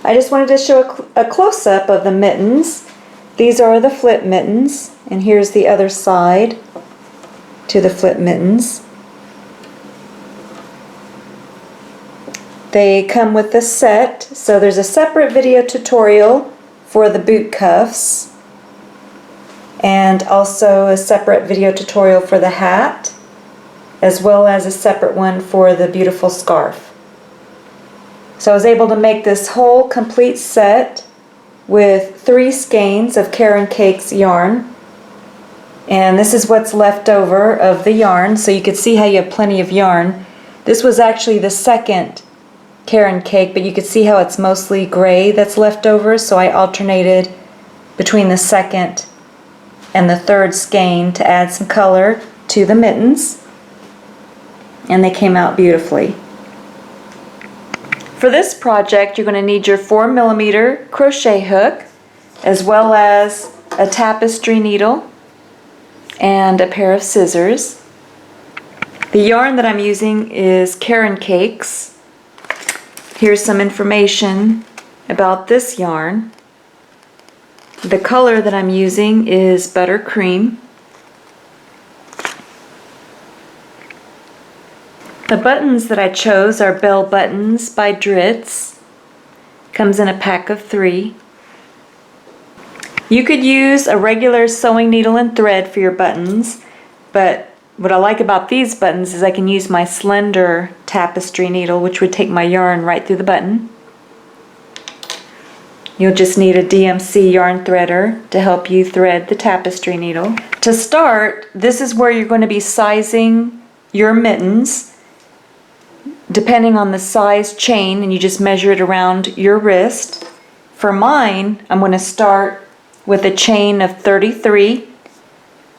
I just wanted to show a close-up of the mittens. These are the flip mittens, and here's the other side to the flip mittens. They come with the set, so there's a separate video tutorial for the boot cuffs and also a separate video tutorial for the hat, as well as a separate one for the beautiful scarf. So I was able to make this whole complete set with 3 skeins of Karen Cakes yarn. And this is what's left over of the yarn, so you could see how you have plenty of yarn. This was actually the second Karen Cake, but you could see how it's mostly gray that's left over, so I alternated between the second and the third skein to add some color to the mittens. And they came out beautifully. For this project, you're going to need your 4mm crochet hook, as well as a tapestry needle and a pair of scissors. The yarn that I'm using is Karen Cakes. Here's some information about this yarn. The color that I'm using is buttercream. The buttons that I chose are Bell Buttons by Dritz. Comes in a pack of 3. You could use a regular sewing needle and thread for your buttons, but what I like about these buttons is I can use my slender tapestry needle, which would take my yarn right through the button. You'll just need a DMC yarn threader to help you thread the tapestry needle. To start, this is where you're going to be sizing your mittens, depending on the size chain, and you just measure it around your wrist. For mine, I'm going to start with a chain of 33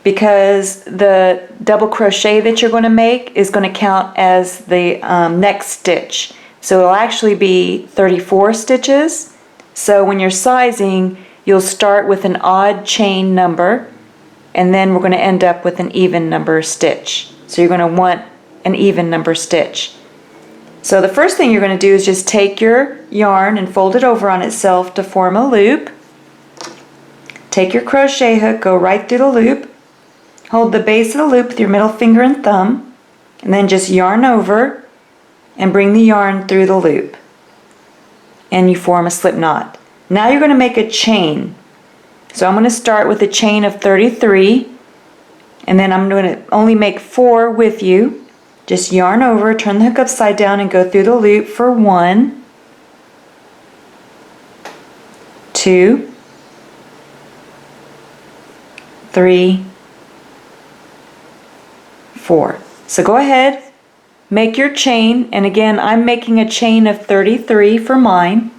because the double crochet that you're going to make is going to count as the next stitch. So it'll actually be 34 stitches. So when you're sizing, you'll start with an odd chain number, and then we're going to end up with an even number stitch. So you're going to want an even number stitch. So the first thing you're going to do is just take your yarn and fold it over on itself to form a loop. Take your crochet hook, go right through the loop, hold the base of the loop with your middle finger and thumb, and then just yarn over and bring the yarn through the loop. And you form a slip knot. Now you're going to make a chain. So I'm going to start with a chain of 33, And then I'm going to only make 4 with you. Just yarn over, turn the hook upside down and go through the loop for 1, 2, 3, 4. So go ahead, make your chain, and again I'm making a chain of 33 for mine.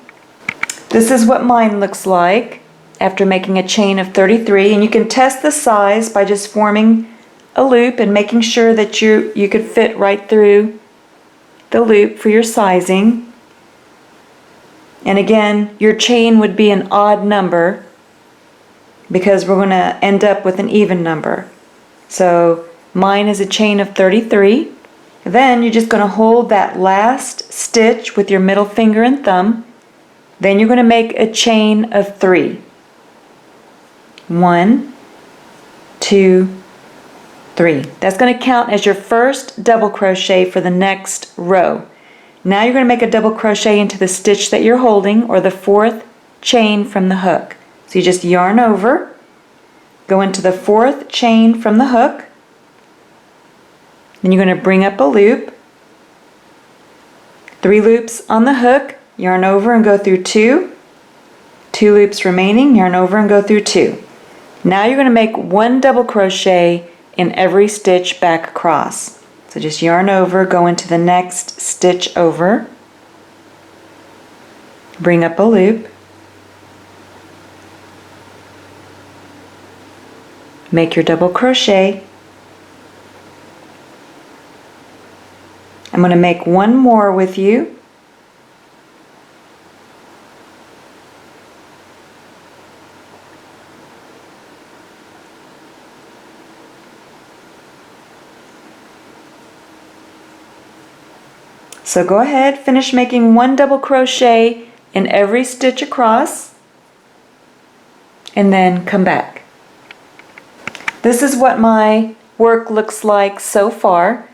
This is what mine looks like after making a chain of 33, and you can test the size by just forming a loop and making sure that you could fit right through the loop for your sizing. And again, your chain would be an odd number because we're going to end up with an even number. So mine is a chain of 33. Then you're just going to hold that last stitch with your middle finger and thumb. Then you're going to make a chain of 3. 1, 2, 3. That's going to count as your first double crochet for the next row. Now you're going to make a double crochet into the stitch that you're holding, or the 4th chain from the hook. So you just yarn over, go into the 4th chain from the hook, then you're going to bring up a loop, 3 loops on the hook, yarn over and go through 2, 2 loops remaining, yarn over and go through 2. Now you're going to make 1 double crochet in every stitch back across. So just yarn over, go into the next stitch over, bring up a loop, make your double crochet. I'm going to make 1 more with you. So go ahead, finish making 1 double crochet in every stitch across, and then come back. This is what my work looks like so far.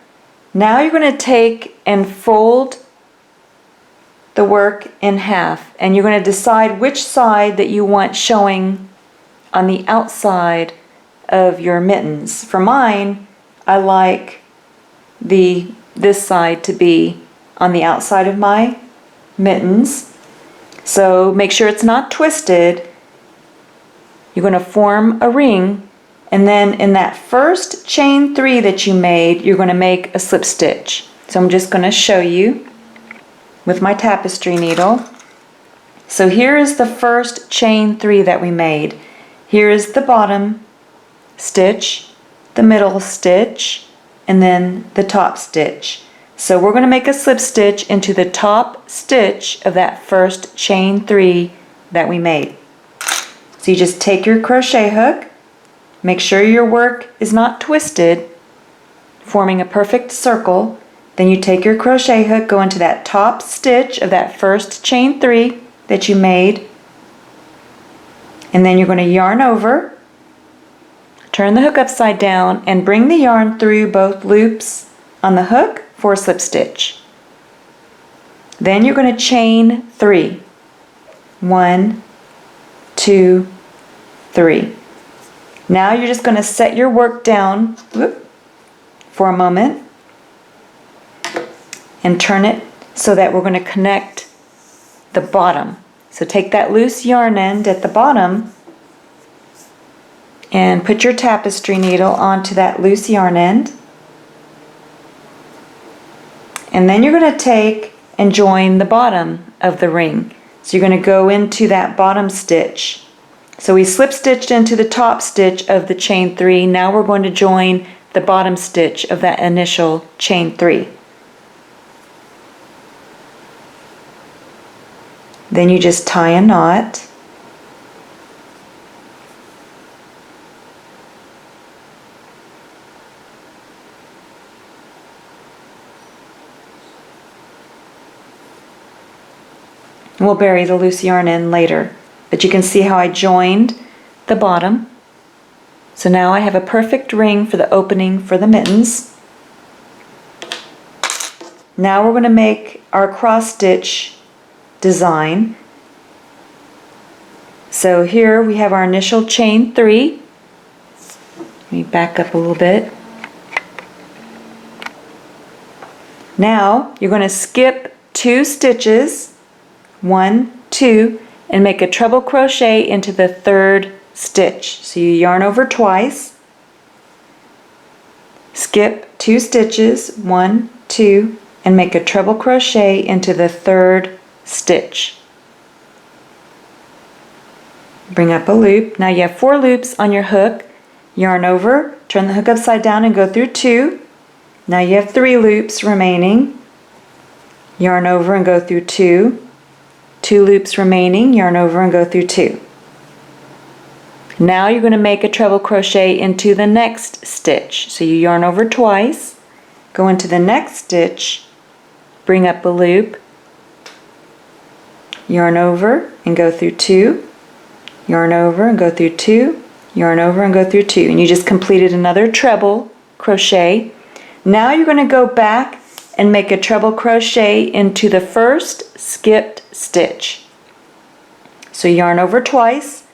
Now you're going to take and fold the work in half, and you're going to decide which side that you want showing on the outside of your mittens. For mine, I like this side to be on the outside of my mittens. So make sure it's not twisted. You're going to form a ring, and then in that first chain 3 that you made, you're going to make a slip stitch. So I'm just going to show you with my tapestry needle. So here is the first chain 3 that we made. Here is the bottom stitch, the middle stitch, and then the top stitch. So we're going to make a slip stitch into the top stitch of that first chain 3 that we made. So you just take your crochet hook, make sure your work is not twisted, forming a perfect circle. Then you take your crochet hook, go into that top stitch of that first chain 3 that you made, and then you're going to yarn over, turn the hook upside down, and bring the yarn through both loops on the hook for a slip stitch. Then you're going to chain 3. 1, 2, 3. Now you're just going to set your work down for a moment and turn it so that we're going to connect the bottom. So take that loose yarn end at the bottom and put your tapestry needle onto that loose yarn end. And then you're going to take and join the bottom of the ring. So you're going to go into that bottom stitch. So we slip stitched into the top stitch of the chain 3. Now we're going to join the bottom stitch of that initial chain 3. Then you just tie a knot. We'll bury the loose yarn in later, but you can see how I joined the bottom. So now I have a perfect ring for the opening for the mittens. Now we're going to make our cross stitch design. So here we have our initial chain 3. me back up a little bit. Now you're going to skip 2 stitches, 1, 2, and make a treble crochet into the 3rd stitch. So you yarn over twice, skip 2 stitches, 1, 2, and make a treble crochet into the 3rd stitch. Bring up a loop. Now you have 4 loops on your hook. Yarn over, turn the hook upside down and go through 2. Now you have 3 loops remaining. Yarn over and go through 2. 2 loops remaining, yarn over and go through 2. Now you're going to make a treble crochet into the next stitch. So you yarn over twice, go into the next stitch, bring up a loop, yarn over and go through 2, yarn over and go through 2, yarn over and go through 2. And you just completed another treble crochet. Now you're going to go back and make a treble crochet into the first skipped stitch. So yarn over twice,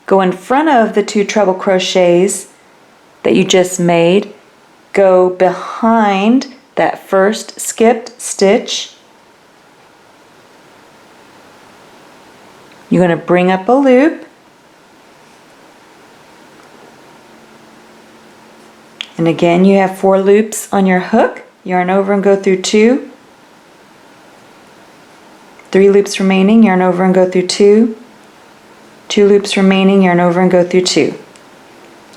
go in front of the 2 treble crochets that you just made, go behind that first skipped stitch. You're going to bring up a loop, and again you have 4 loops on your hook. Yarn over and go through 2. 3 loops remaining, yarn over and go through 2. 2 loops remaining, yarn over and go through 2.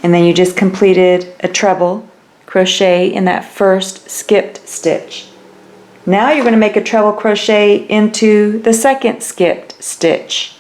And then you just completed a treble crochet in that first skipped stitch. Now you're going to make a treble crochet into the second skipped stitch.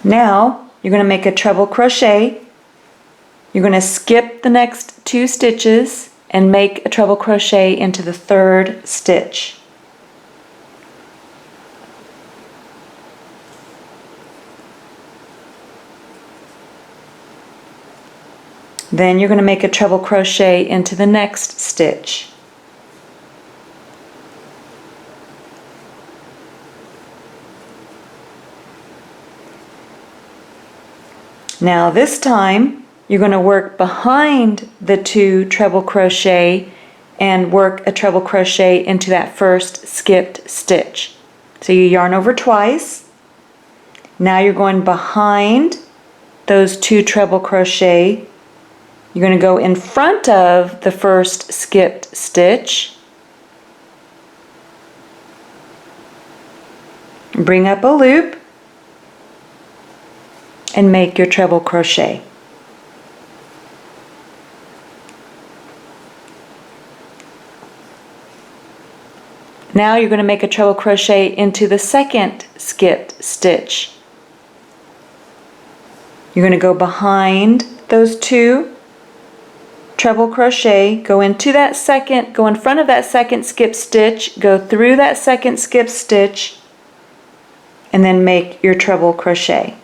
Now you're going to make a treble crochet. You're going to skip the next 2 stitches and make a treble crochet into the 3rd stitch. Then you're going to make a treble crochet into the next stitch. Now this time you're going to work behind the 2 treble crochet and work a treble crochet into that first skipped stitch. So you yarn over twice. Now you're going behind those 2 treble crochet. You're going to go in front of the first skipped stitch. Bring up a loop and make your treble crochet. Now you're going to make a treble crochet into the second skipped stitch. You're going to go behind those 2 treble crochet, go into that second, go in front of that second skipped stitch, go through that second skipped stitch, and then make your treble crochet.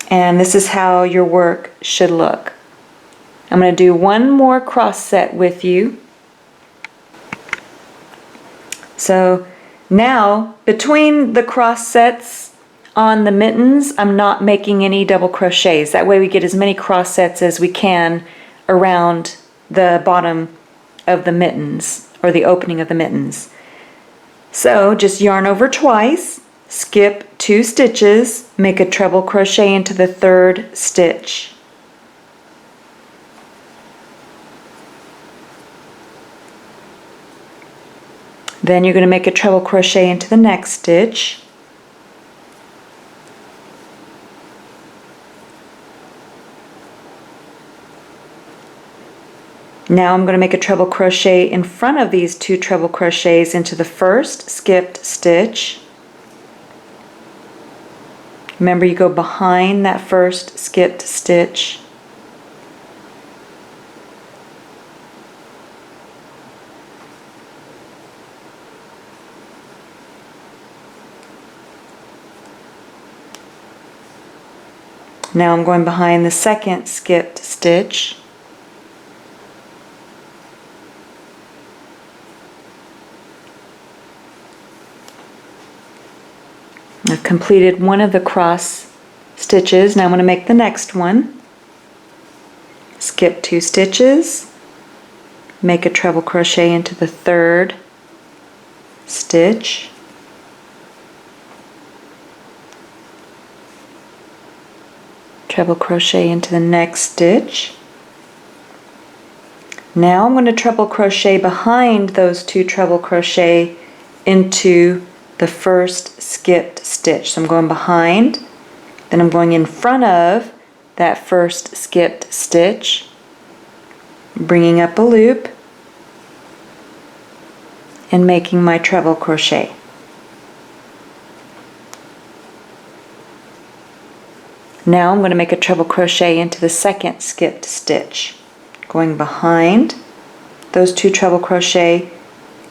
And this is how your work should look. I'm going to do one more cross set with you. So now between the cross sets on the mittens, I'm not making any double crochets. That way we get as many cross sets as we can around the bottom of the mittens, or the opening of the mittens. So just yarn over twice, skip 2 stitches, make a treble crochet into the 3rd stitch. Then you're going to make a treble crochet into the next stitch. Now I'm going to make a treble crochet in front of these 2 treble crochets into the first skipped stitch. Remember, you go behind that first skipped stitch. Now I'm going behind the second skipped stitch. I've completed one of the cross stitches. Now I'm going to make the next one. Skip 2 stitches, make a treble crochet into the third stitch, treble crochet into the next stitch. Now I'm going to treble crochet behind those 2 treble crochet into the first skipped stitch. So I'm going behind, then I'm going in front of that first skipped stitch, bringing up a loop and making my treble crochet. Now I'm going to make a treble crochet into the second skipped stitch, going behind those 2 treble crochet,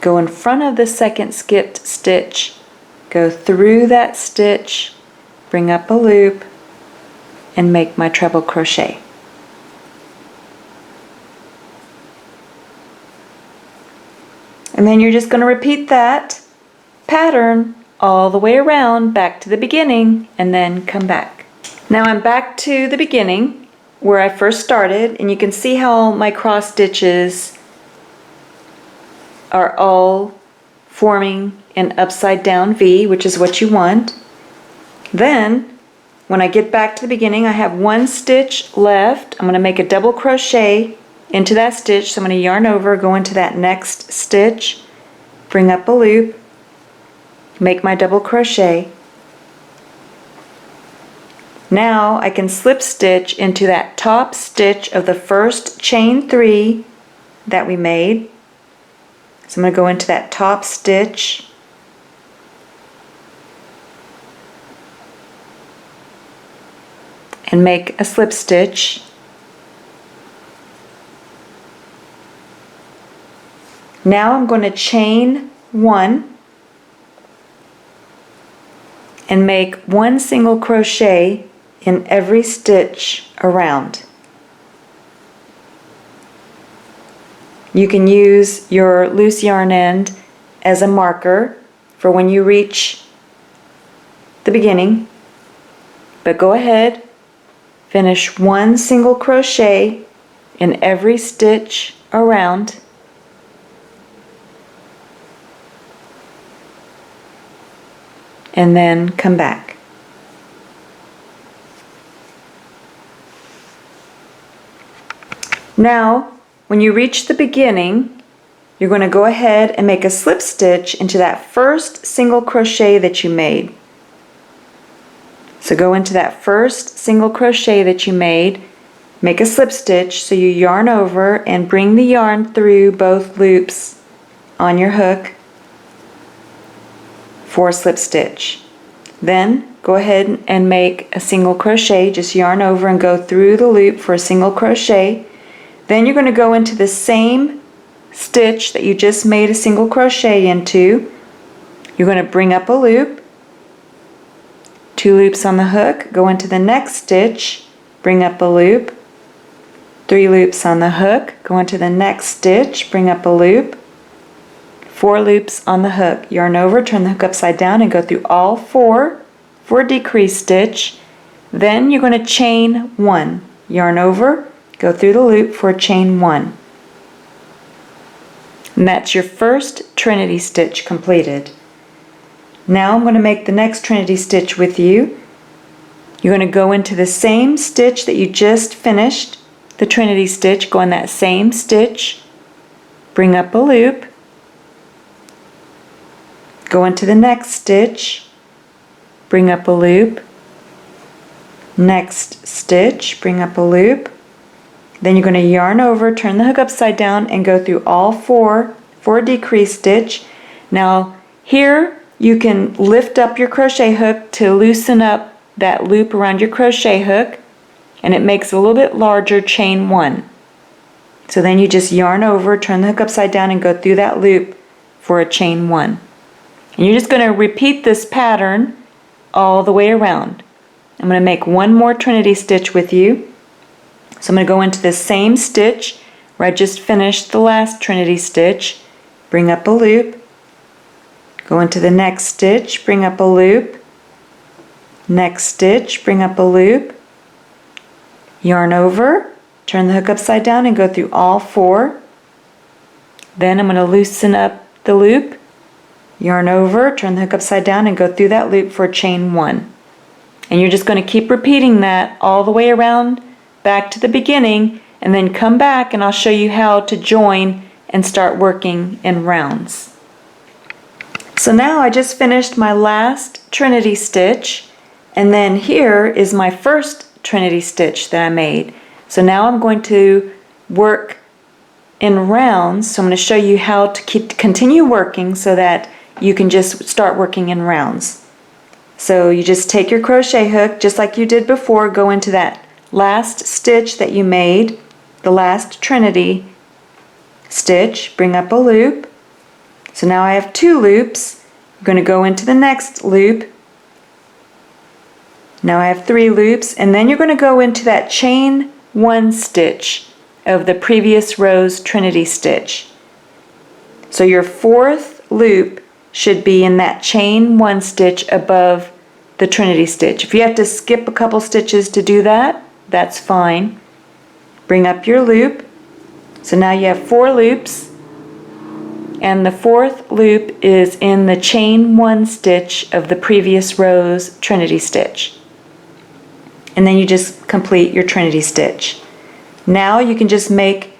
go in front of the second skipped stitch, go through that stitch, bring up a loop, and make my treble crochet. And then you're just going to repeat that pattern all the way around back to the beginning and then come back. Now I'm back to the beginning where I first started, and you can see how my cross stitches are all forming an upside down V, which is what you want. Then when I get back to the beginning, I have 1 stitch left. I'm going to make a double crochet into that stitch. So I'm going to yarn over, go into that next stitch, bring up a loop, make my double crochet. Now I can slip stitch into that top stitch of the first chain 3 that we made. So I'm going to go into that top stitch, and make a slip stitch. Now I'm going to chain 1 and make 1 single crochet in every stitch around. You can use your loose yarn end as a marker for when you reach the beginning, but go ahead, finish 1 single crochet in every stitch around, and then come back. Now when you reach the beginning, you're going to go ahead and make a slip stitch into that first single crochet that you made. So go into that first single crochet that you made, make a slip stitch, so you yarn over and bring the yarn through both loops on your hook for a slip stitch. Then go ahead and make a single crochet, just yarn over and go through the loop for a single crochet. Then you're going to go into the same stitch that you just made a single crochet into. You're going to bring up a loop, 2 loops on the hook, go into the next stitch, bring up a loop, 3 loops on the hook, go into the next stitch, bring up a loop, 4 loops on the hook, yarn over, turn the hook upside down and go through all 4 for a decrease stitch. Then you're going to chain 1, yarn over, go through the loop for a chain 1. And that's your first Trinity stitch completed. Now I'm going to make the next Trinity stitch with you. You're going to go into the same stitch that you just finished, the Trinity stitch, go in that same stitch, bring up a loop, go into the next stitch, bring up a loop, next stitch, bring up a loop. Then you're going to yarn over, turn the hook upside down and go through all 4 for a decrease stitch. Now here you can lift up your crochet hook to loosen up that loop around your crochet hook, and it makes a little bit larger chain 1. So then you just yarn over, turn the hook upside down and go through that loop for a chain 1. And you're just going to repeat this pattern all the way around. I'm going to make one more Trinity stitch with you. So I'm going to go into the same stitch where I just finished the last Trinity stitch, bring up a loop, go into the next stitch, bring up a loop, next stitch, bring up a loop, yarn over, turn the hook upside down and go through all 4. Then I'm going to loosen up the loop, yarn over, turn the hook upside down and go through that loop for chain 1. And you're just going to keep repeating that all the way around back to the beginning, and then come back and I'll show you how to join and start working in rounds. So now I just finished my last Trinity stitch, and then here is my first Trinity stitch that I made. So now I'm going to work in rounds. So I'm going to show you how to continue working so that you can just start working in rounds. So you just take your crochet hook just like you did before, go into that last stitch that you made, the last Trinity stitch, bring up a loop. So now I have 2 loops. I'm going to go into the next loop. Now I have 3 loops, and then you're going to go into that chain 1 stitch of the previous row's Trinity stitch. So your 4th loop should be in that chain 1 stitch above the Trinity stitch. If you have to skip a couple stitches to do that, that's fine. Bring up your loop. So now you have 4 loops, and the 4th loop is in the chain 1 stitch of the previous row's Trinity stitch. And then you just complete your Trinity stitch. Now you can just make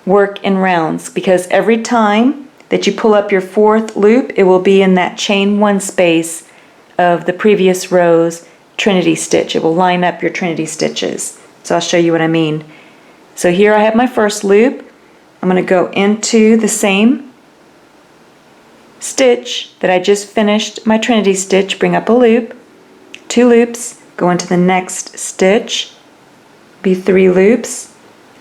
work in rounds, because every time that you pull up your 4th loop, it will be in that chain 1 space of the previous row's Trinity stitch. It will line up your Trinity stitches. So I'll show you what I mean. So here I have my first loop. I'm going to go into the same stitch that I just finished my Trinity stitch, bring up a loop, 2 loops, go into the next stitch, be 3 loops.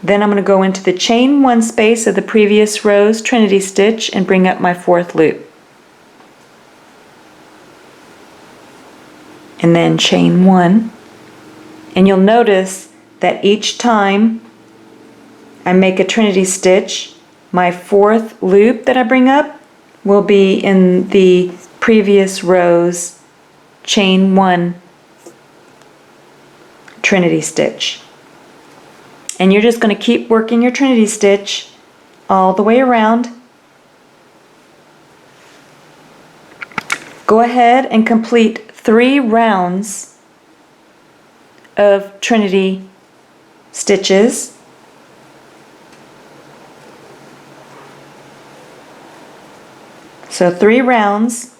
Then I'm going to go into the chain 1 space of the previous row's Trinity stitch and bring up my 4th loop. And then chain 1. And you'll notice that each time I make a Trinity stitch, my 4th loop that I bring up will be in the previous row's chain 1 Trinity stitch. And you're just going to keep working your Trinity stitch all the way around. Go ahead and complete 3 rounds of Trinity stitches. So 3 rounds.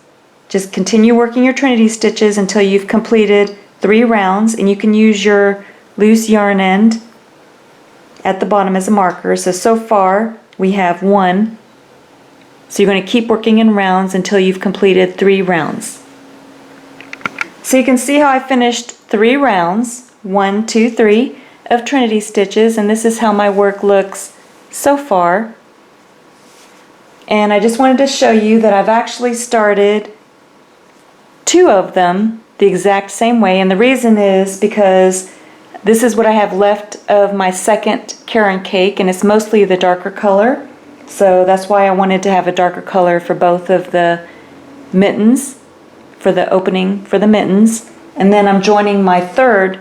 Just continue working your Trinity stitches until you've completed 3 rounds, and you can use your loose yarn end at the bottom as a marker. So far we have 1. So you're going to keep working in rounds until you've completed 3 rounds. So you can see how I finished 3 rounds, 1, 2, 3 of Trinity stitches, and this is how my work looks so far. And I just wanted to show you that I've actually started 2 of them the exact same way, and the reason is because this is what I have left of my second Caron cake, and it's mostly the darker color. So that's why I wanted to have a darker color for both of the mittens, for the opening for the mittens. And then I'm joining my third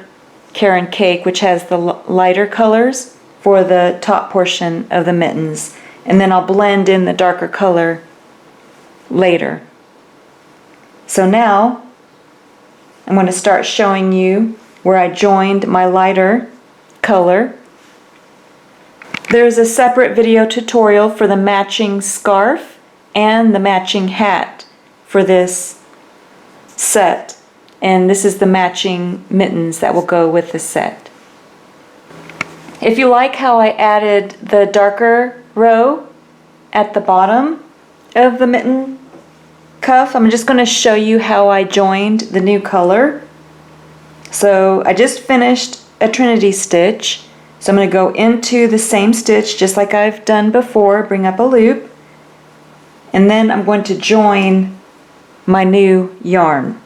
Caron cake, which has the lighter colors for the top portion of the mittens. And then I'll blend in the darker color later. So now I'm going to start showing you where I joined my lighter color. There's a separate video tutorial for the matching scarf and the matching hat for this set. And this is the matching mittens that will go with the set. If you like how I added the darker row at the bottom of the mitten cuff, I'm just going to show you how I joined the new color. So I just finished a Trinity stitch, so I'm going to go into the same stitch just like I've done before, bring up a loop, and then I'm going to join my new yarn.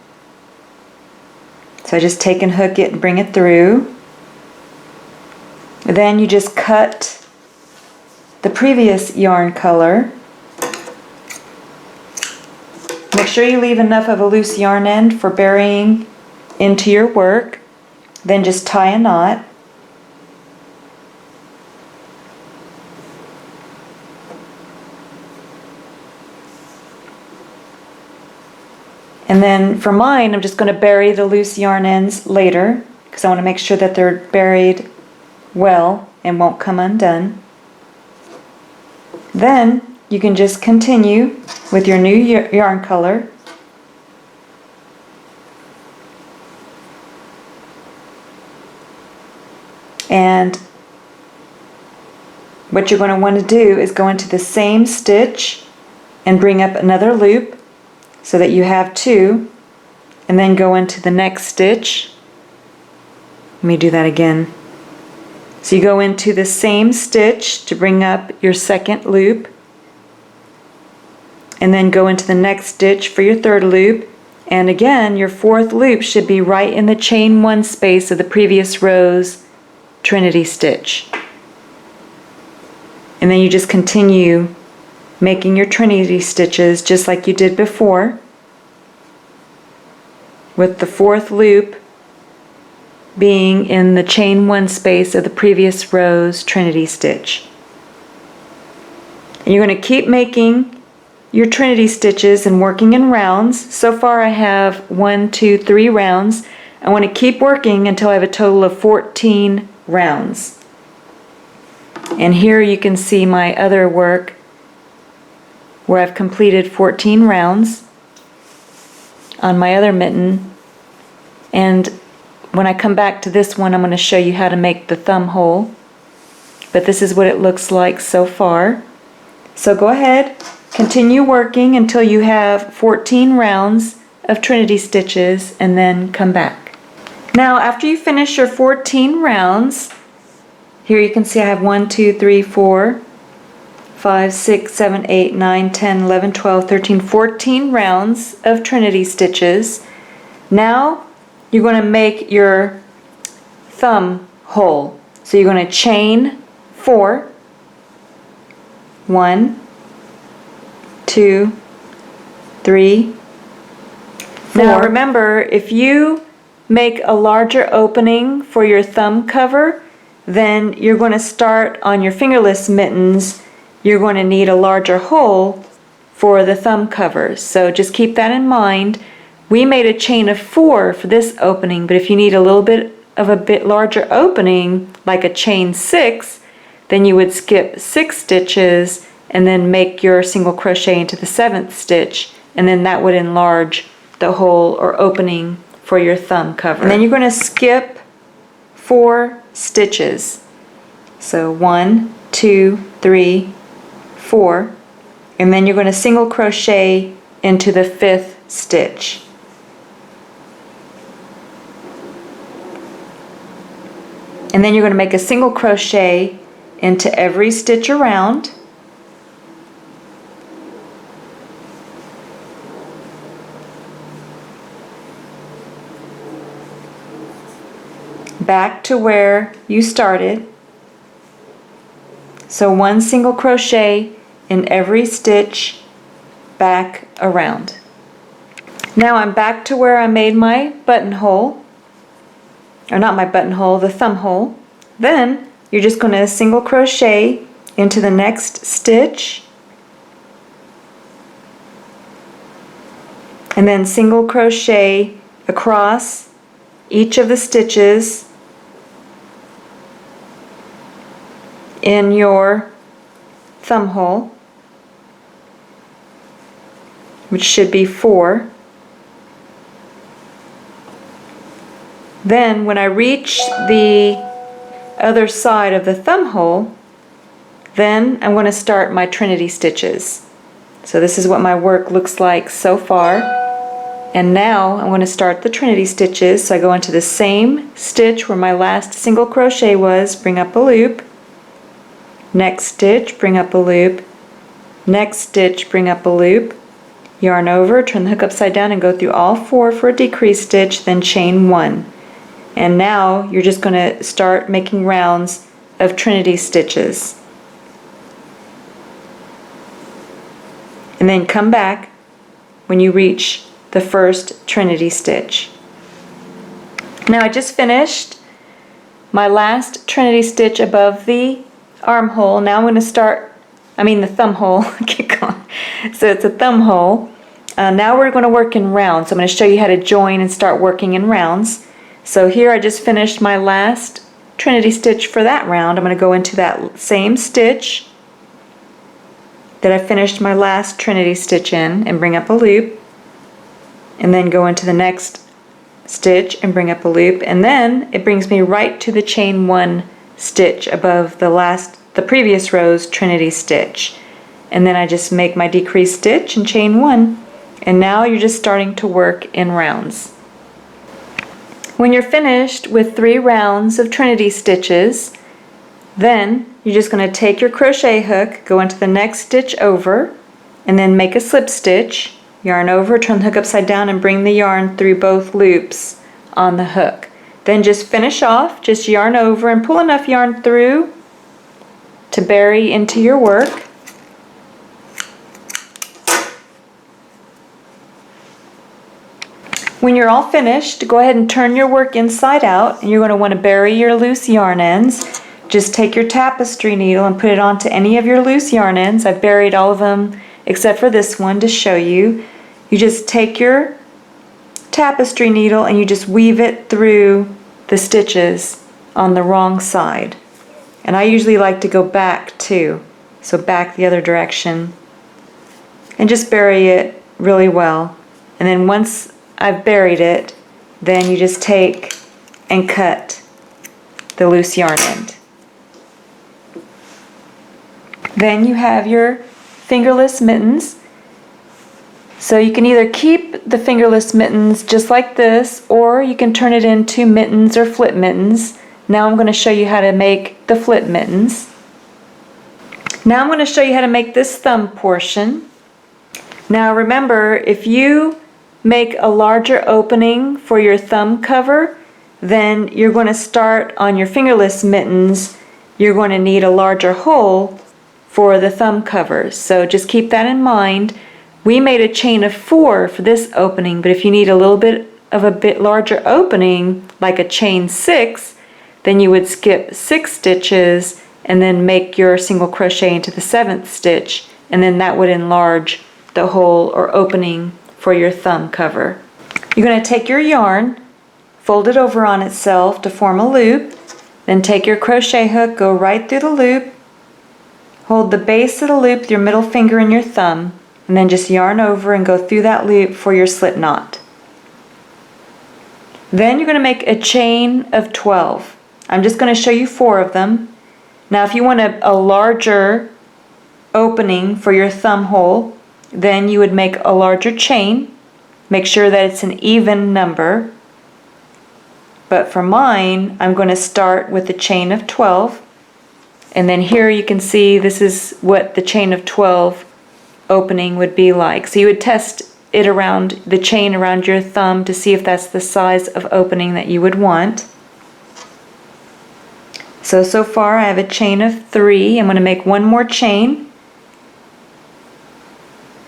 So I just take and hook it and bring it through. Then you just cut the previous yarn color. Make sure you leave enough of a loose yarn end for burying into your work. Then just tie a knot. And then for mine, I'm just going to bury the loose yarn ends later because I want to make sure that they're buried well and won't come undone. Then you can just continue with your new yarn color. And what you're going to want to do is go into the same stitch and bring up another loop so that you have two, and then go into the next stitch. Let me do that again. So you go into the same stitch to bring up your second loop, and then go into the next stitch for your third loop, and again your fourth loop should be right in the chain one space of the previous row's trinity stitch. And then you just continue making your trinity stitches just like you did before, with the fourth loop being in the chain one space of the previous row's trinity stitch. And you're going to keep making your trinity stitches and working in rounds. So far I have 1, 2, 3 rounds. I want to keep working until I have a total of 14 rounds. And here you can see my other work where I've completed 14 rounds on my other mitten. And when I come back to this one, I'm going to show you how to make the thumb hole. But this is what it looks like so far. So go ahead, continue working until you have 14 rounds of trinity stitches, and then come back. Now after you finish your 14 rounds, here you can see I have 1, 2, 3, 4, 5, 6, 7, 8, 9, 10, 11, 12, 13, 14 rounds of trinity stitches. Now you're going to make your thumb hole. So you're going to chain 4. 1, 2, 3, 4. Now remember, if you make a larger opening for your thumb cover, then you're going to start on your fingerless mittens. You're going to need a larger hole for the thumb covers. So just keep that in mind. We made a chain of 4 for this opening, but if you need a little bit of a bit larger opening, like a chain 6, then you would skip 6 stitches and then make your single crochet into the 7th stitch, and then that would enlarge the hole or opening for your thumb cover. And then you're going to skip 4 stitches. So 1, 2, 3, 4, and then you're going to single crochet into the 5th stitch. And then you're going to make a single crochet into every stitch around. Back to where you started. So 1 single crochet in every stitch back around. Now I'm back to where I made my buttonhole, or not my buttonhole, the thumb hole. Then you're just going to single crochet into the next stitch, and then single crochet across each of the stitches in your thumb hole, which should be 4. Then when I reach the other side of the thumb hole, then I'm going to start my trinity stitches. So this is what my work looks like so far. And now I'm going to start the trinity stitches. So I go into the same stitch where my last single crochet was, bring up a loop, next stitch, bring up a loop, next stitch, bring up a loop, yarn over, turn the hook upside down and go through all 4 for a decrease stitch, then chain 1. And now you're just going to start making rounds of trinity stitches. And then come back when you reach the first trinity stitch. Now I just finished my last trinity stitch above the armhole. Now I'm going to start, the thumb hole. Keep going. So it's a thumb hole. Now we're going to work in rounds. I'm going to show you how to join and start working in rounds. So here I just finished my last trinity stitch for that round. I'm going to go into that same stitch that I finished my last trinity stitch in and bring up a loop, and then go into the next stitch and bring up a loop, and then it brings me right to the chain 1 stitch above the previous row's trinity stitch. And then I just make my decrease stitch and chain 1, and now you're just starting to work in rounds. When you're finished with 3 rounds of trinity stitches, then you're just going to take your crochet hook, go into the next stitch over, and then make a slip stitch, yarn over, turn the hook upside down, and bring the yarn through both loops on the hook. Then just finish off, just yarn over and pull enough yarn through to bury into your work. When you're all finished, go ahead and turn your work inside out, and you're going to want to bury your loose yarn ends. Just take your tapestry needle and put it onto any of your loose yarn ends. I've buried all of them except for this one to show you. You just take your tapestry needle and you just weave it through the stitches on the wrong side. And I usually like to go back too, so back the other direction. And just bury it really well. And then once I've buried it, then you just take and cut the loose yarn end. Then you have your fingerless mittens. So you can either keep the fingerless mittens just like this, or you can turn it into mittens or flip mittens. Now I'm going to show you how to make the flip mittens. Now I'm going to show you how to make this thumb portion. Now remember, if you make a larger opening for your thumb cover, then you're going to start on your fingerless mittens. You're going to need a larger hole for the thumb cover. So just keep that in mind. We made a chain of 4 for this opening, but if you need a bit larger opening, like a chain 6, then you would skip 6 stitches and then make your single crochet into the 7th stitch, and then that would enlarge the hole or opening for your thumb cover. You're going to take your yarn, fold it over on itself to form a loop, then take your crochet hook, go right through the loop, hold the base of the loop with your middle finger and your thumb, and then just yarn over and go through that loop for your slip knot. Then you're going to make a chain of 12. I'm just going to show you 4 of them. Now if you want a larger opening for your thumb hole, then you would make a larger chain. Make sure that it's an even number. But for mine, I'm going to start with a chain of 12. And then here you can see this is what the chain of 12 opening would be like. So you would test it around the chain around your thumb to see if that's the size of opening that you would want. So far I have a chain of 3. I'm going to make one more chain.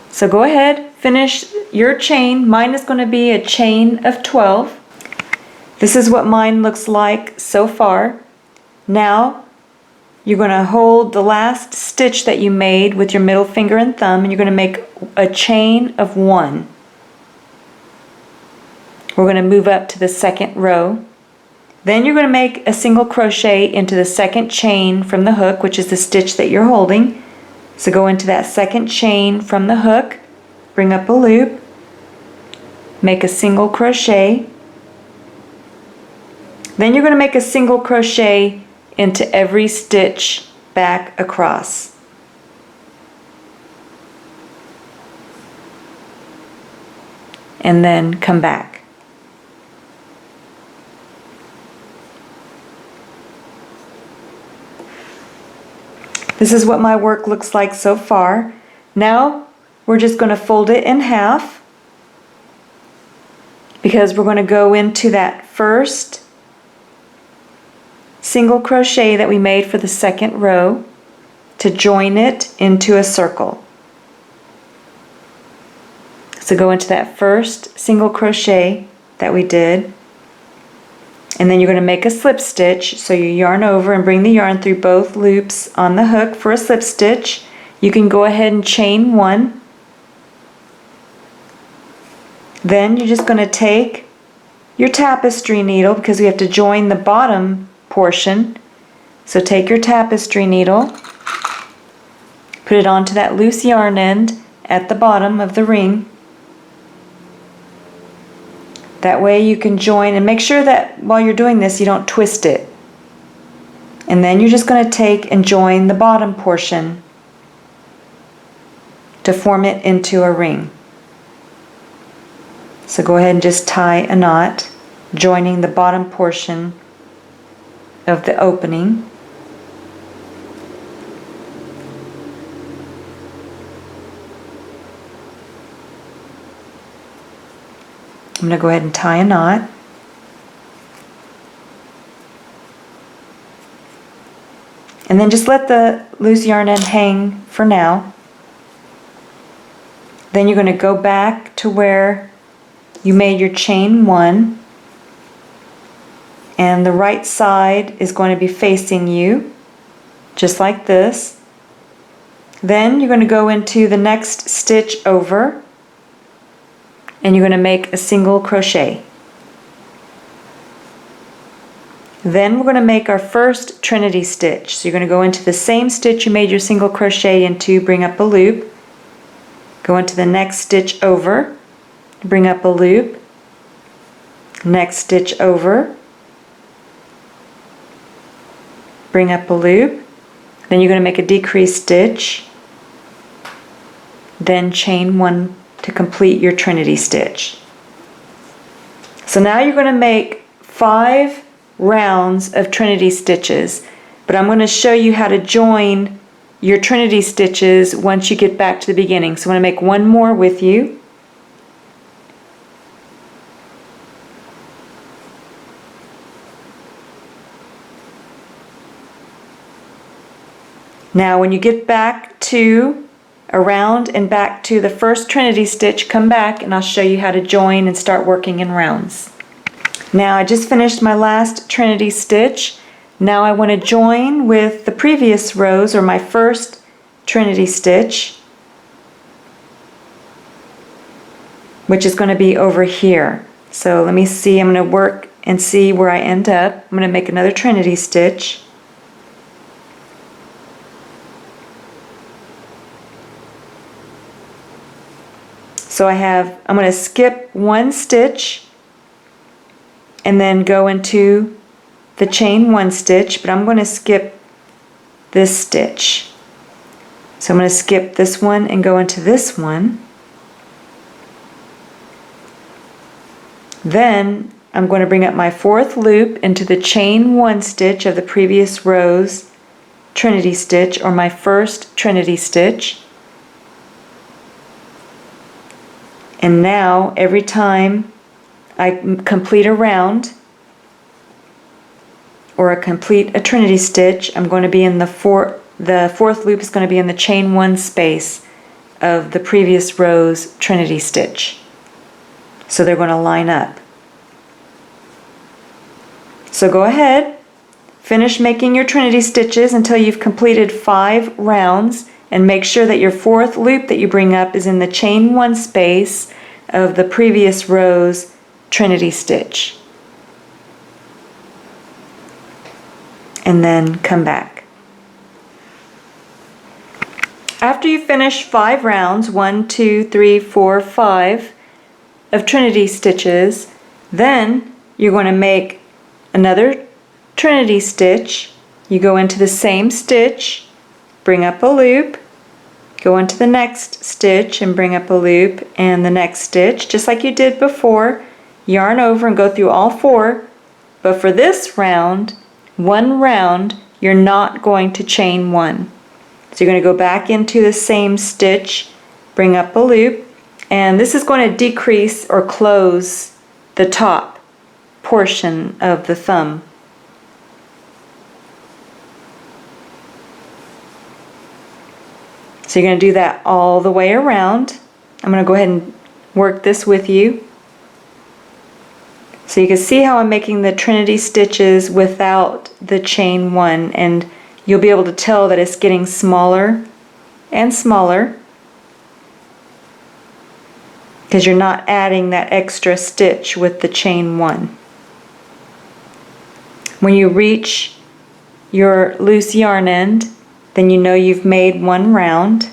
So go ahead, finish your chain. Mine is going to be a chain of 12. This is what mine looks like so far. Now you're going to hold the last stitch that you made with your middle finger and thumb, and you're going to make a chain of 1. We're going to move up to the 2nd row. Then you're going to make a single crochet into the 2nd chain from the hook, which is the stitch that you're holding. So go into that 2nd chain from the hook, bring up a loop, make a single crochet. Then you're going to make a single crochet into every stitch back across. And then come back. This is what my work looks like so far. Now we're just going to fold it in half because we're going to go into that first single crochet that we made for the second row to join it into a circle. So go into that first single crochet that we did, and then you're going to make a slip stitch. So you yarn over and bring the yarn through both loops on the hook for a slip stitch. You can go ahead and chain one. Then you're just going to take your tapestry needle because we have to join the bottom portion. So take your tapestry needle, put it onto that loose yarn end at the bottom of the ring. That way you can join, and make sure that while you're doing this you don't twist it. And then you're just going to take and join the bottom portion to form it into a ring. So go ahead and just tie a knot, joining the bottom portion of the opening. I'm going to go ahead and tie a knot. And then just let the loose yarn end hang for now. Then you're going to go back to where you made your chain one, and the right side is going to be facing you, just like this. Then you're going to go into the next stitch over, and you're going to make a single crochet. Then we're going to make our first trinity stitch. So you're going to go into the same stitch you made your single crochet into, bring up a loop, go into the next stitch over, bring up a loop, next stitch over, bring up a loop, then you're going to make a decrease stitch, then chain one to complete your trinity stitch. So now you're going to make 5 rounds of trinity stitches, but I'm going to show you how to join your trinity stitches once you get back to the beginning. So I'm going to make one more with you. Now when you get back to around and back to the first trinity stitch, come back and I'll show you how to join and start working in rounds. Now I just finished my last trinity stitch. Now I want to join with the previous rows, or my first trinity stitch, which is going to be over here. So let me see, I'm going to work and see where I end up. I'm going to make another trinity stitch. So I'm going to skip one stitch and then go into the chain one stitch, but I'm going to skip this stitch. So I'm going to skip this one and go into this one. Then I'm going to bring up my 4th loop into the chain one stitch of the previous row's trinity stitch, or my first trinity stitch. And now every time I complete a round or complete a trinity stitch, I'm going to be in the 4th loop is going to be in the chain one space of the previous row's trinity stitch. So they're going to line up. So go ahead, finish making your trinity stitches until you've completed 5 rounds, and make sure that your 4th loop that you bring up is in the chain one space of the previous row's trinity stitch. And then come back. After you finish 5 rounds, 1, 2, 3, 4, 5 of trinity stitches, then you're going to make another trinity stitch. You go into the same stitch, bring up a loop, go into the next stitch and bring up a loop, and the next stitch, just like you did before. Yarn over and go through all 4, but for this round, one round, you're not going to chain one. So you're going to go back into the same stitch, bring up a loop, and this is going to decrease or close the top portion of the thumb. So you're going to do that all the way around. I'm going to go ahead and work this with you. So you can see how I'm making the Trinity stitches without the chain 1, and you'll be able to tell that it's getting smaller and smaller because you're not adding that extra stitch with the chain 1. When you reach your loose yarn end, then you know you've made one round.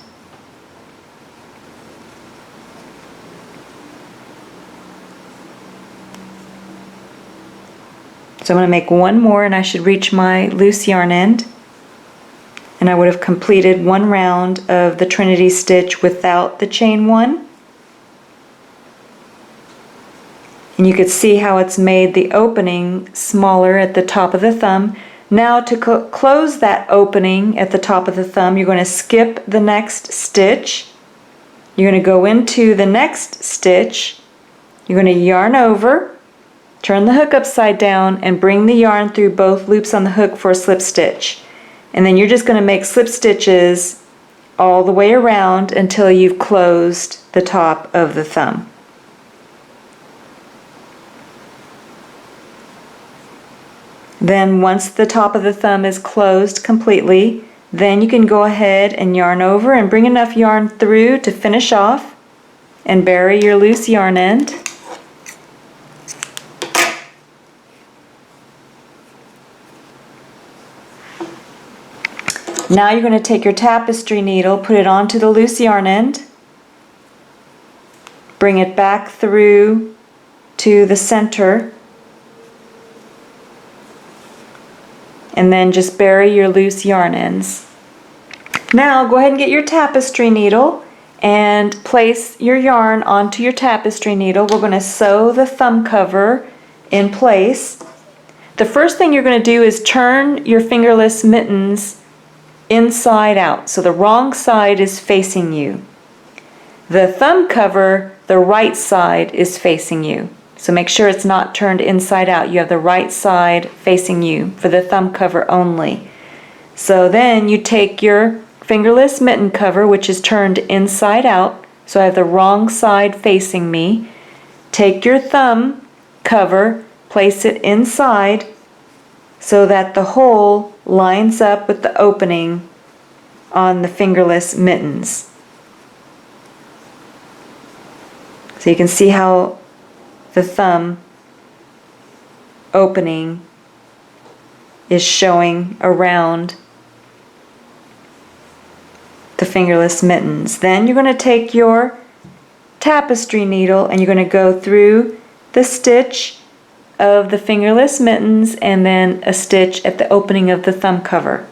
So I'm going to make one more, and I should reach my loose yarn end, and I would have completed one round of the Trinity stitch without the chain 1. And you can see how it's made the opening smaller at the top of the thumb. Now to close that opening at the top of the thumb, you're going to skip the next stitch. You're going to go into the next stitch. You're going to yarn over, turn the hook upside down, and bring the yarn through both loops on the hook for a slip stitch. And then you're just going to make slip stitches all the way around until you've closed the top of the thumb. Then once the top of the thumb is closed completely, then you can go ahead and yarn over and bring enough yarn through to finish off and bury your loose yarn end. Now you're going to take your tapestry needle, put it onto the loose yarn end, bring it back through to the center, and then just bury your loose yarn ends. Now go ahead and get your tapestry needle and place your yarn onto your tapestry needle. We're going to sew the thumb cover in place. The first thing you're going to do is turn your fingerless mittens inside out, so the wrong side is facing you. The thumb cover, the right side is facing you. So make sure it's not turned inside out. You have the right side facing you for the thumb cover only. So then you take your fingerless mitten cover, which is turned inside out, so I have the wrong side facing me. Take your thumb cover, place it inside so that the hole lines up with the opening on the fingerless mittens. So you can see how the thumb opening is showing around the fingerless mittens. Then you're going to take your tapestry needle and you're going to go through the stitch of the fingerless mittens and then a stitch at the opening of the thumb cover.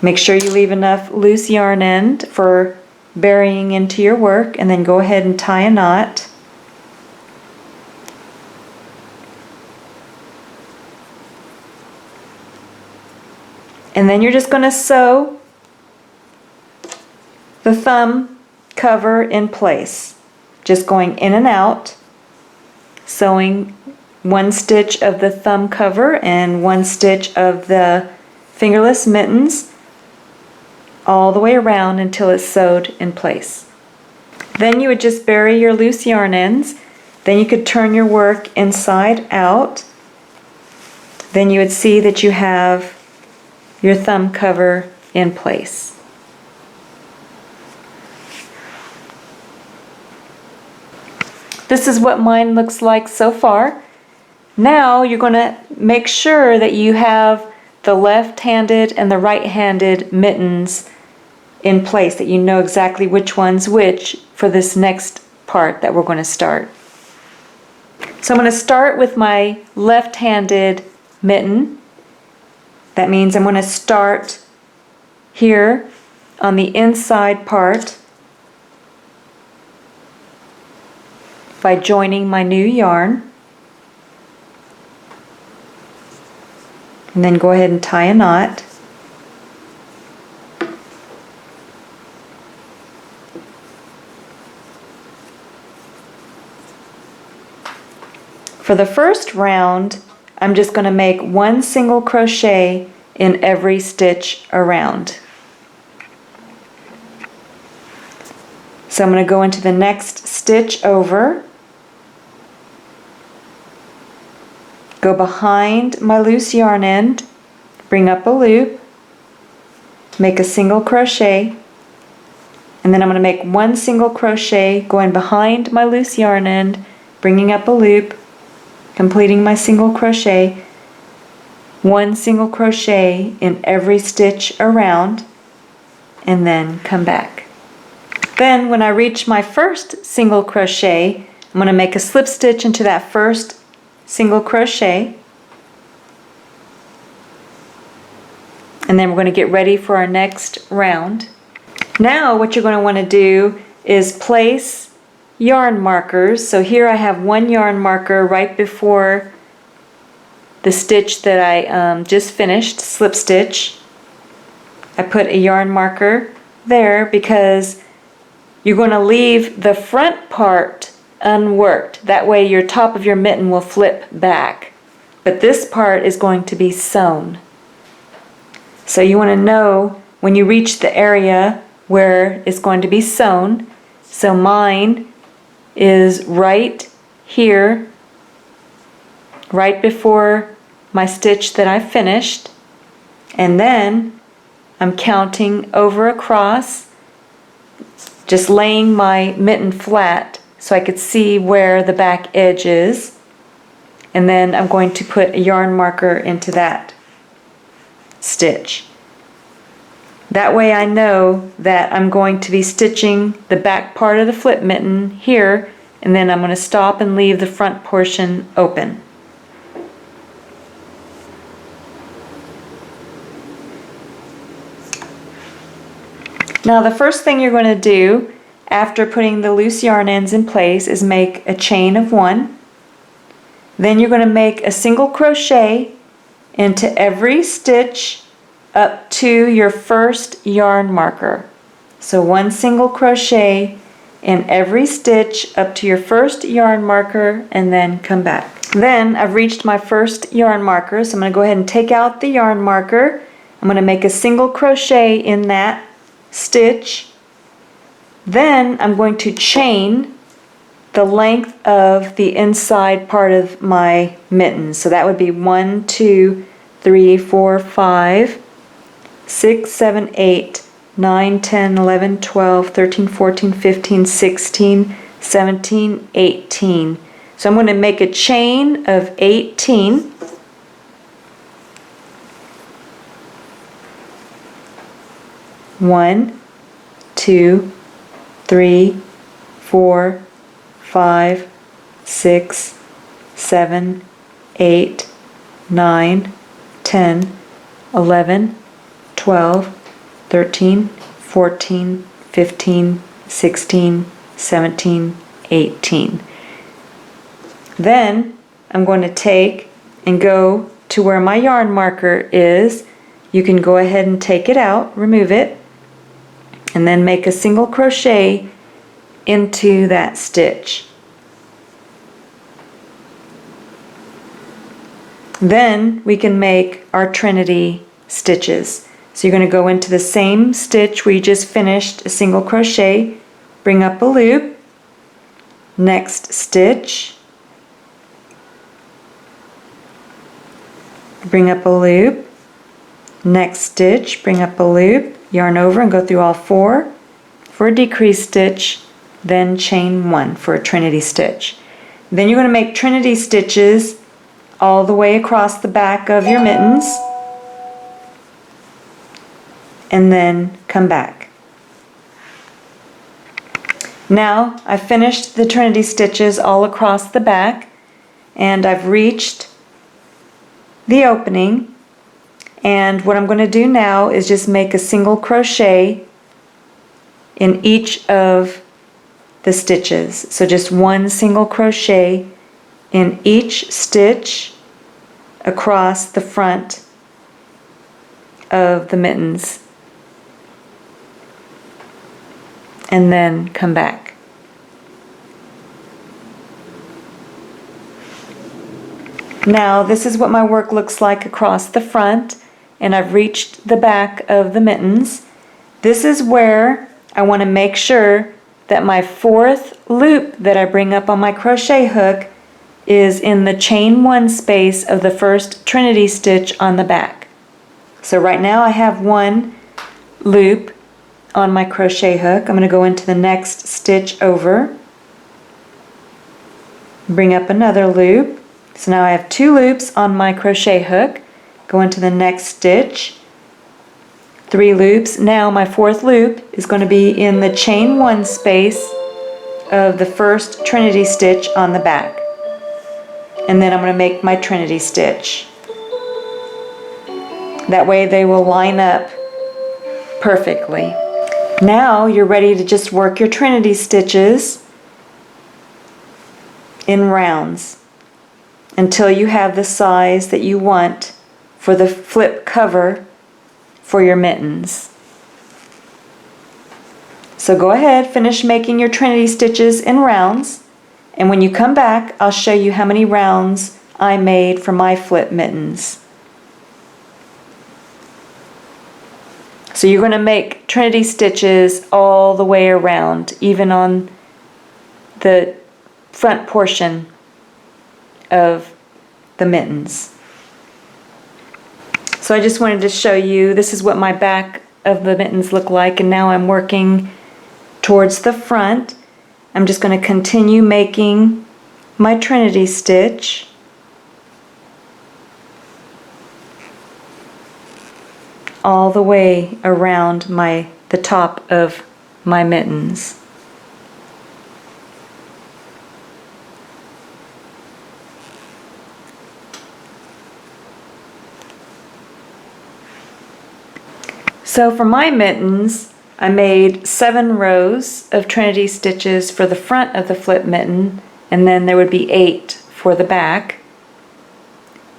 Make sure you leave enough loose yarn end for burying into your work, and then go ahead and tie a knot. And then you're just going to sew the thumb cover in place, just going in and out, sewing one stitch of the thumb cover and one stitch of the fingerless mittens all the way around until it's sewed in place. Then you would just bury your loose yarn ends. Then you could turn your work inside out. Then you would see that you have your thumb cover in place. This is what mine looks like so far. Now you're going to make sure that you have the left-handed and the right-handed mittens in place, that you know exactly which one's which for this next part that we're going to start. So I'm going to start with my left-handed mitten. That means I'm going to start here on the inside part by joining my new yarn, and then go ahead and tie a knot. For the first round, I'm just going to make 1 single crochet in every stitch around. So I'm going to go into the next stitch over, go behind my loose yarn end, bring up a loop, make a single crochet, and then I'm going to make 1 single crochet going behind my loose yarn end, bringing up a loop, completing my single crochet, 1 single crochet in every stitch around, and then come back. Then when I reach my first single crochet, I'm going to make a slip stitch into that first single crochet, and then we're going to get ready for our next round. Now what you're going to want to do is place yarn markers. So here I have 1 yarn marker right before the stitch that I just finished, slip stitch. I put a yarn marker there because you're going to leave the front part unworked. That way your top of your mitten will flip back. But this part is going to be sewn. So you want to know when you reach the area where it's going to be sewn. So mine is right here, right before my stitch that I finished. And then I'm counting over across, just laying my mitten flat so I could see where the back edge is. And then I'm going to put a yarn marker into that stitch. That way I know that I'm going to be stitching the back part of the flip mitten here, and then I'm going to stop and leave the front portion open. Now the first thing you're going to do after putting the loose yarn ends in place is make a chain of 1. Then you're going to make a single crochet into every stitch up to your first yarn marker. So 1 single crochet in every stitch up to your first yarn marker, and then come back. Then I've reached my first yarn marker, so I'm going to go ahead and take out the yarn marker. I'm going to make a single crochet in that stitch. Then I'm going to chain the length of the inside part of my mitten. So that would be 1, 2, 3, 4, 5, 6, 7, 8, 9, 10, 11, 12, 13, 14, 15, 16, 17, 18. So I'm going to make a chain of 18. One, 2, 3, 4, 5, 6, 7, 8, 9, 10, 11, 12, 13, 14, 15, 16, 17, 18. Then I'm going to take and go to where my yarn marker is. You can go ahead and take it out, remove it, and then make a single crochet into that stitch. Then we can make our Trinity stitches. So you're going to go into the same stitch where you just finished a single crochet, bring up a loop, next stitch, bring up a loop, next stitch, bring up a loop, yarn over and go through all 4 for a decrease stitch, then chain 1 for a Trinity stitch. Then you're going to make Trinity stitches all the way across the back of your mittens, and then come back. Now I've finished the Trinity stitches all across the back, and I've reached the opening, and what I'm going to do now is just make a single crochet in each of the stitches. So just 1 single crochet in each stitch across the front of the mittens, and then come back. Now this is what my work looks like across the front, and I've reached the back of the mittens. This is where I want to make sure that my fourth loop that I bring up on my crochet hook is in the chain 1 space of the first trinity stitch on the back. So right now I have one loop on my crochet hook. I'm going to go into the next stitch over, bring up another loop. So now I have 2 loops on my crochet hook. Go into the next stitch, 3 loops. Now my fourth loop is going to be in the chain 1 space of the first trinity stitch on the back. And then I'm going to make my trinity stitch. That way they will line up perfectly. Now you're ready to just work your trinity stitches in rounds until you have the size that you want for the flip cover for your mittens. So go ahead, finish making your trinity stitches in rounds, and when you come back, I'll show you how many rounds I made for my flip mittens. So you're going to make trinity stitches all the way around, even on the front portion of the mittens. So I just wanted to show you, this is what my back of the mittens look like, and now I'm working towards the front. I'm just going to continue making my trinity stitch. All the way around the top of my mittens. So for my mittens, I made 7 rows of trinity stitches for the front of the flip mitten, and then there would be 8 for the back.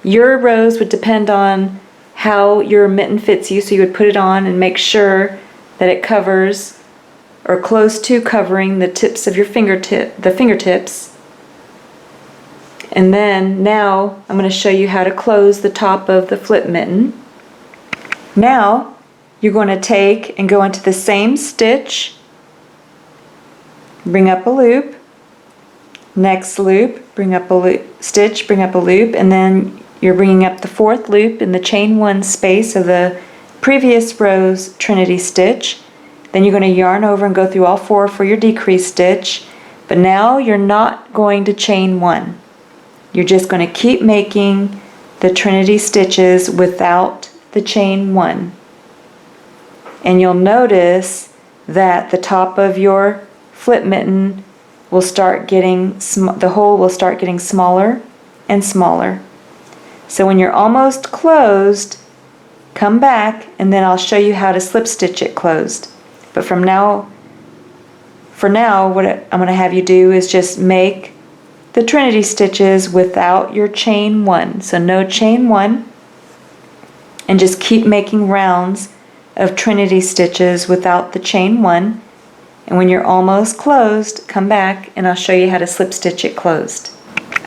Your rows would depend on how your mitten fits you, so you would put it on and make sure that it covers or close to covering the tips of your fingertips. And then now I'm going to show you how to close the top of the flip mitten. Now you're going to take and go into the same stitch, bring up a loop, next loop, bring up a loop, stitch, bring up a loop, and then you're bringing up the fourth loop in the chain 1 space of the previous row's trinity stitch. Then you're going to yarn over and go through all 4 for your decrease stitch. But now you're not going to chain 1. You're just going to keep making the trinity stitches without the chain 1. And you'll notice that the top of your flip mitten will start getting, the hole will start getting smaller and smaller. So when you're almost closed, come back and then I'll show you how to slip stitch it closed. But for now, what I'm going to have you do is just make the trinity stitches without your chain 1. So no chain 1, and just keep making rounds of trinity stitches without the chain 1. And when you're almost closed, come back and I'll show you how to slip stitch it closed.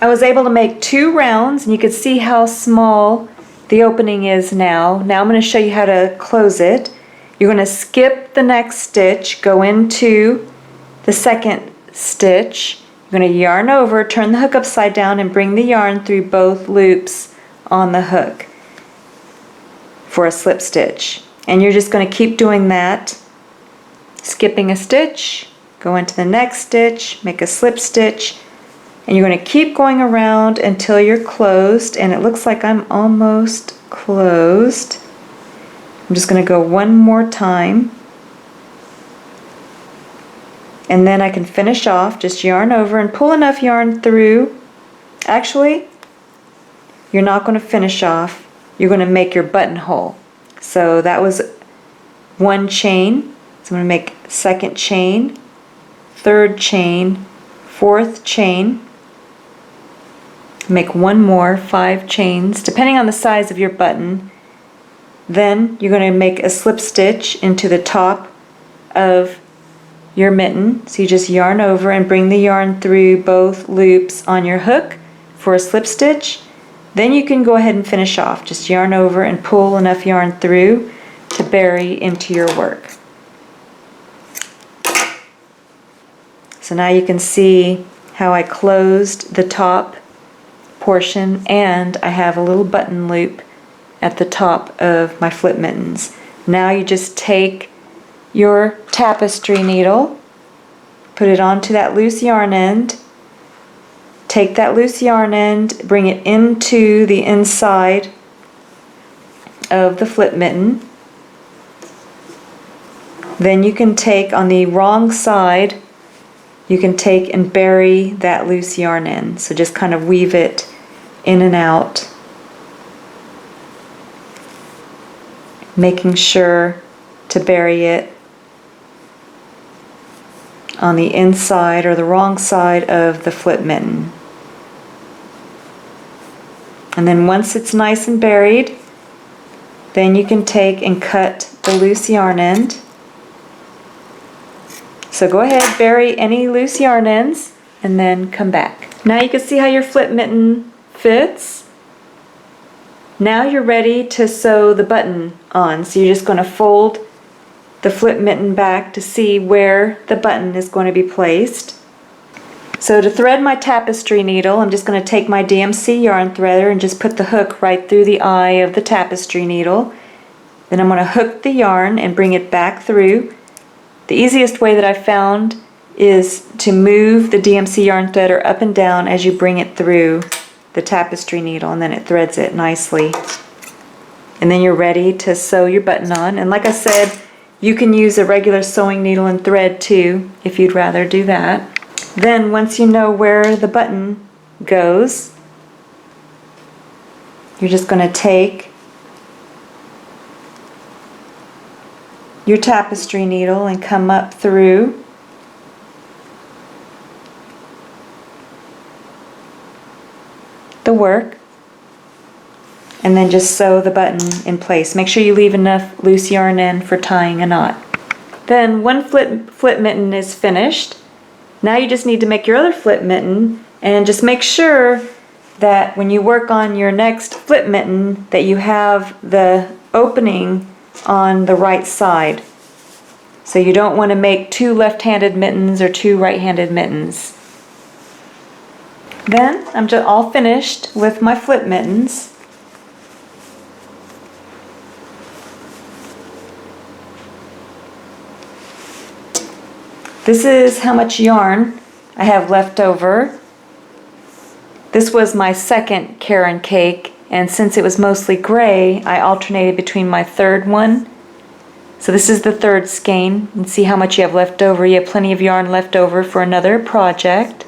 I was able to make 2 rounds, and you can see how small the opening is now. Now I'm going to show you how to close it. You're going to skip the next stitch, go into the second stitch. You're going to yarn over, turn the hook upside down, and bring the yarn through both loops on the hook for a slip stitch. And you're just going to keep doing that, skipping a stitch, go into the next stitch, make a slip stitch, and you're going to keep going around until you're closed. And it looks like I'm almost closed. I'm just going to go one more time, and then I can finish off. Just yarn over and pull enough yarn through. Actually, you're not going to finish off, you're going to make your buttonhole. So that was 1 chain, so I'm going to make second chain, third chain, fourth chain, make 1 more, 5 chains, depending on the size of your button. Then you're going to make a slip stitch into the top of your mitten. So you just yarn over and bring the yarn through both loops on your hook for a slip stitch. Then you can go ahead and finish off. Just yarn over and pull enough yarn through to bury into your work. So now you can see how I closed the top portion, and I have a little button loop at the top of my flip mittens. Now you just take your tapestry needle, put it onto that loose yarn end, take that loose yarn end, bring it into the inside of the flip mitten. Then you can take on the wrong side, you can take and bury that loose yarn in. So just kind of weave it in and out, making sure to bury it on the inside or the wrong side of the flip mitten. And then once it's nice and buried, then you can take and cut the loose yarn end. So go ahead, bury any loose yarn ends, and then come back. Now you can see how your flip mitten fits. Now you're ready to sew the button on. So you're just going to fold the flip mitten back to see where the button is going to be placed. So to thread my tapestry needle, I'm just going to take my DMC yarn threader and just put the hook right through the eye of the tapestry needle. Then I'm going to hook the yarn and bring it back through. The easiest way that I've found is to move the DMC yarn threader up and down as you bring it through the tapestry needle, and then it threads it nicely. And then you're ready to sew your button on. And like I said, you can use a regular sewing needle and thread too if you'd rather do that. Then once you know where the button goes, you're just going to take your tapestry needle and come up through the work, and then just sew the button in place. Make sure you leave enough loose yarn in for tying a knot. Then one flip mitten is finished. Now you just need to make your other flip mitten, and just make sure that when you work on your next flip mitten that you have the opening on the right side. So you don't want to make two left-handed mittens or two right-handed mittens. Then I'm just all finished with my flip mittens. This is how much yarn I have left over. This was my second Karen cake, and since it was mostly gray, I alternated between my third one. So this is the third skein, and see how much you have left over. You have plenty of yarn left over for another project.